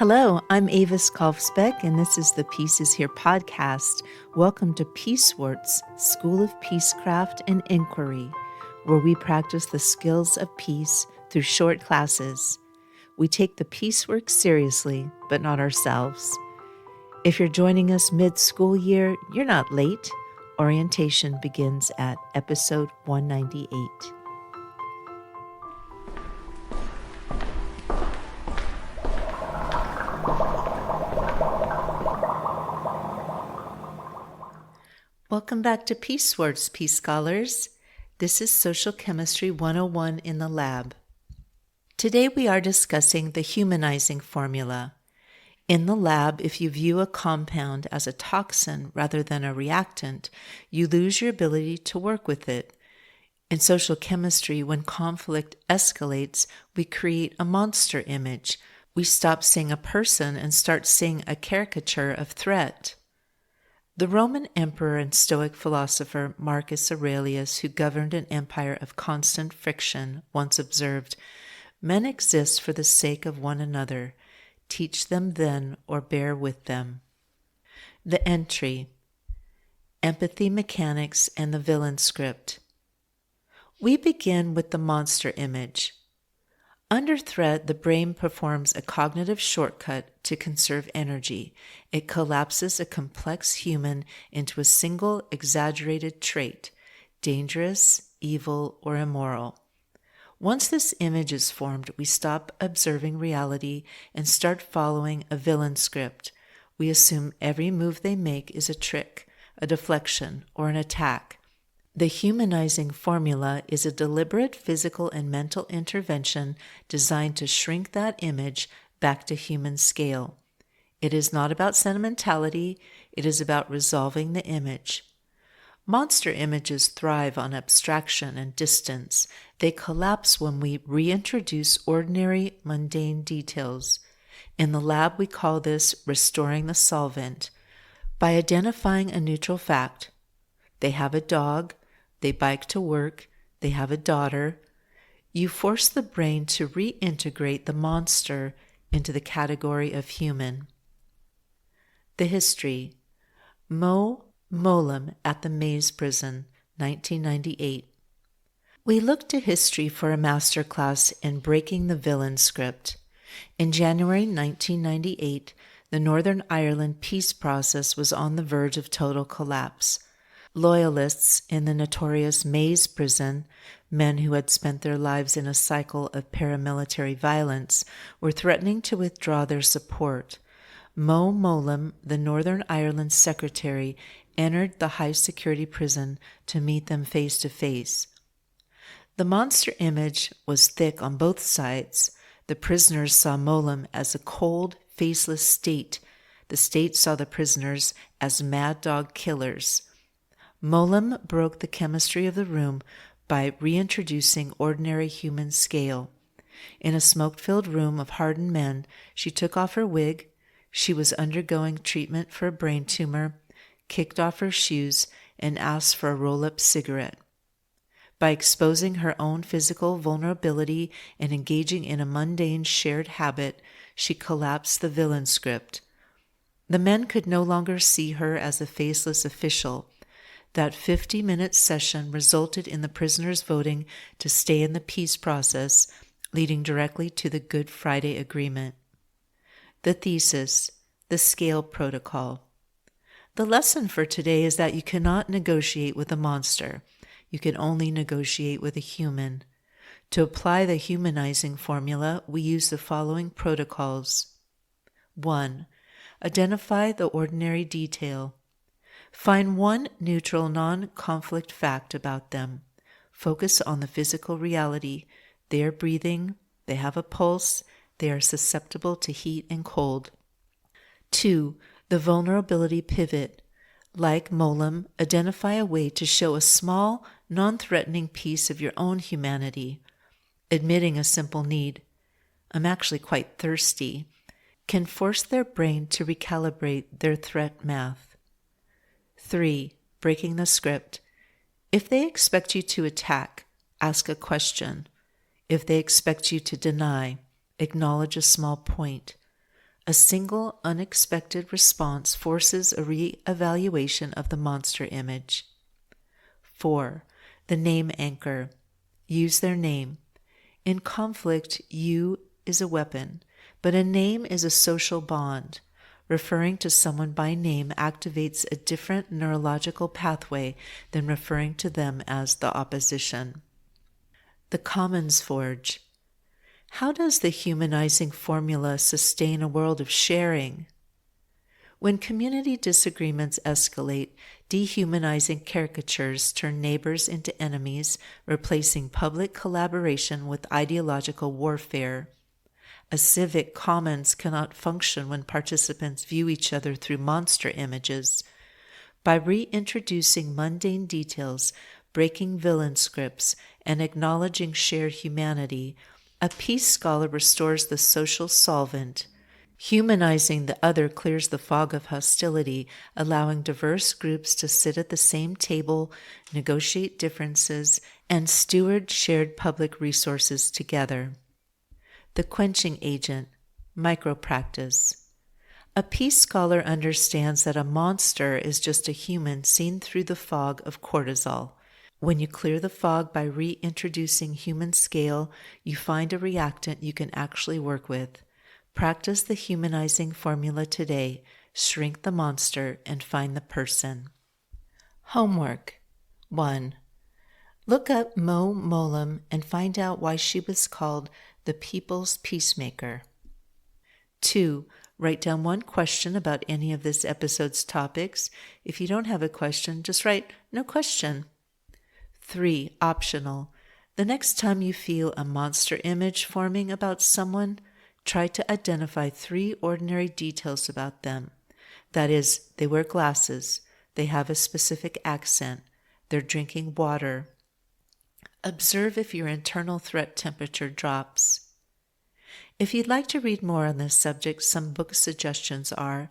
Hello, I'm Avis Kaufsbeck, and this is the Peace is Here podcast. Welcome to Peacewarts, School of Peacecraft and Inquiry, where we practice the skills of peace through short classes. We take the peace work seriously, but not ourselves. If you're joining us mid-school year, you're not late. Orientation begins at episode 198. Welcome back to Peacewarts, Peace Scholars. This is Social Chemistry 101 in the lab. Today we are discussing the Humanizing Formula. In the lab, if you view a compound as a toxin rather than a reactant, you lose your ability to work with it. In social chemistry, when conflict escalates, we create a monster image. We stop seeing a person and start seeing a caricature of threat. The Roman emperor and Stoic philosopher Marcus Aurelius, who governed an empire of constant friction, once observed, "Men exist for the sake of one another. Teach them then or bear with them." The entry, Empathy Mechanics and the Villain Script. We begin with the monster image. Under threat, the brain performs a cognitive shortcut to conserve energy. It collapses a complex human into a single exaggerated trait, dangerous, evil, or immoral. Once this image is formed, we stop observing reality and start following a villain script. We assume every move they make is a trick, a deflection, or an attack. The Humanizing Formula is a deliberate physical and mental intervention designed to shrink that image back to human scale. It is not about sentimentality, it is about resolving the image. Monster images thrive on abstraction and distance. They collapse when we reintroduce ordinary, mundane details. In the lab, we call this restoring the solvent. By identifying a neutral fact, they have a dog, they bike to work, they have a daughter, you force the brain to reintegrate the monster into the category of human. The history. Mo Mowlam at the Maze Prison, 1998. We look to history for a master class in breaking the villain script. In January 1998, the Northern Ireland peace process was on the verge of total collapse. Loyalists in the notorious Maze Prison, men who had spent their lives in a cycle of paramilitary violence, were threatening to withdraw their support. Mo Mowlam, the Northern Ireland secretary, entered the high-security prison to meet them face to face. The monster image was thick on both sides. The prisoners saw Mowlam as a cold, faceless state. The state saw the prisoners as mad dog killers. Mowlam broke the chemistry of the room by reintroducing ordinary human scale. In a smoke-filled room of hardened men, she took off her wig. She was undergoing treatment for a brain tumor, kicked off her shoes, and asked for a roll-up cigarette. By exposing her own physical vulnerability and engaging in a mundane shared habit, she collapsed the villain script. The men could no longer see her as a faceless official. That 50-minute session resulted in the prisoners voting to stay in the peace process, leading directly to the Good Friday Agreement. The thesis, the scale protocol. The lesson for today is that you cannot negotiate with a monster. You can only negotiate with a human. To apply the humanizing formula, we use the following protocols. 1. Identify the ordinary detail. Find one neutral, non-conflict fact about them. Focus on the physical reality. They are breathing, they have a pulse, they are susceptible to heat and cold. 2. The vulnerability pivot. Like Mowlam, identify a way to show a small, non-threatening piece of your own humanity. Admitting a simple need, "I'm actually quite thirsty," can force their brain to recalibrate their threat math. 3. Breaking the script. If they expect you to attack, ask a question. If they expect you to deny, acknowledge a small point. A single unexpected response forces a re-evaluation of the monster image. 4. The name anchor. Use their name. In conflict, you is a weapon, but a name is a social bond. Referring to someone by name activates a different neurological pathway than referring to them as the opposition. The Commons Forge. How does the humanizing formula sustain a world of sharing? When community disagreements escalate, dehumanizing caricatures turn neighbors into enemies, replacing public collaboration with ideological warfare. A civic commons cannot function when participants view each other through monster images. By reintroducing mundane details, breaking villain scripts, and acknowledging shared humanity, a peace scholar restores the social solvent. Humanizing the other clears the fog of hostility, allowing diverse groups to sit at the same table, negotiate differences, and steward shared public resources together. The quenching agent, micro-practice. A peace scholar understands that a monster is just a human seen through the fog of cortisol. When you clear the fog by reintroducing human scale, you find a reactant you can actually work with. Practice the humanizing formula today. Shrink the monster and find the person. Homework. 1. Look up Mo Mowlam and find out why she was called the People's Peacemaker. 2. Write down one question about any of this episode's topics. If you don't have a question, just write no question. 3. Optional. The next time you feel a monster image forming about someone, try to identify 3 ordinary details about them. That is, they wear glasses, they have a specific accent, they're drinking water. Observe if your internal threat temperature drops. If you'd like to read more on this subject, some book suggestions are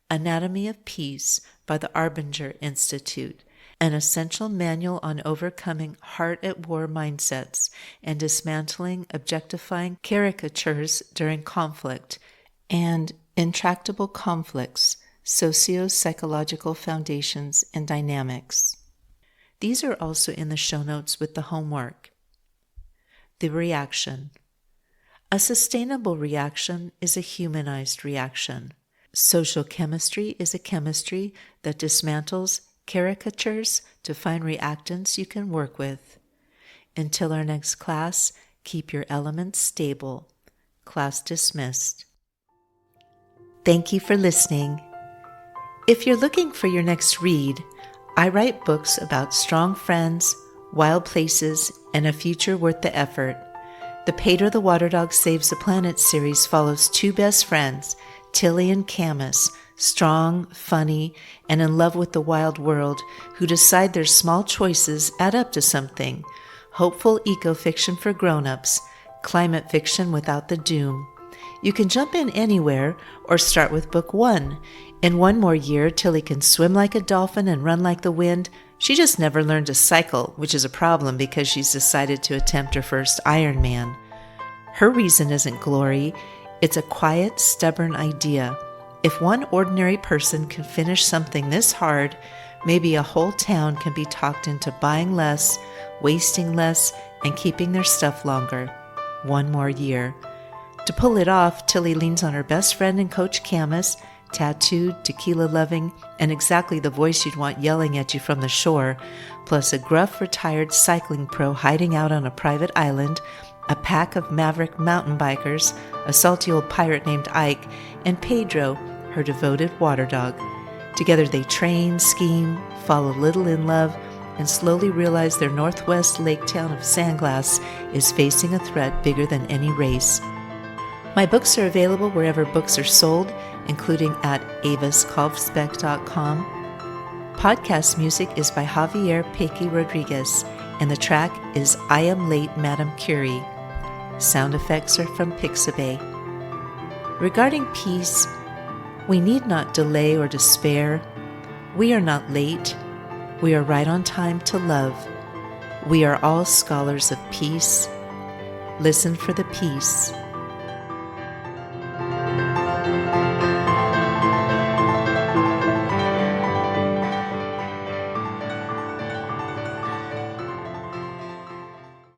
Anatomy of Peace by the Arbinger Institute, an essential manual on overcoming heart-at-war mindsets and dismantling objectifying caricatures during conflict, and Intractable Conflicts, Socio-Psychological Foundations and Dynamics. These are also in the show notes with the homework. The reaction. A sustainable reaction is a humanized reaction. Social chemistry is a chemistry that dismantles caricatures to find reactants you can work with. Until our next class, keep your elements stable. Class dismissed. Thank you for listening. If you're looking for your next read, I write books about strong friends, wild places, and a future worth the effort. The Pedro the Water Dog Saves the Planet series follows 2 best friends, Tilly and Camus, strong, funny, and in love with the wild world, who decide their small choices add up to something. Hopeful eco-fiction for grown-ups, climate fiction without the doom. You can jump in anywhere or start with book 1. In 1 more year, Tilly can swim like a dolphin and run like the wind. She just never learned to cycle, which is a problem because she's decided to attempt her first Ironman. Her reason isn't glory. It's a quiet, stubborn idea. If one ordinary person can finish something this hard, maybe a whole town can be talked into buying less, wasting less, and keeping their stuff longer. 1 more year. To pull it off, Tilly leans on her best friend and coach Camus, tattooed, tequila-loving, and exactly the voice you'd want yelling at you from the shore, plus a gruff, retired cycling pro hiding out on a private island, a pack of maverick mountain bikers, a salty old pirate named Ike, and Pedro, her devoted water dog. Together they train, scheme, fall a little in love, and slowly realize their northwest lake town of Sandglass is facing a threat bigger than any race. My books are available wherever books are sold, including at avaskolfsbeck.com. Podcast music is by Javier Pequi Rodriguez, and the track is I Am Late, Madame Curie. Sound effects are from Pixabay. Regarding peace, we need not delay or despair. We are not late. We are right on time to love. We are all scholars of peace. Listen for the peace.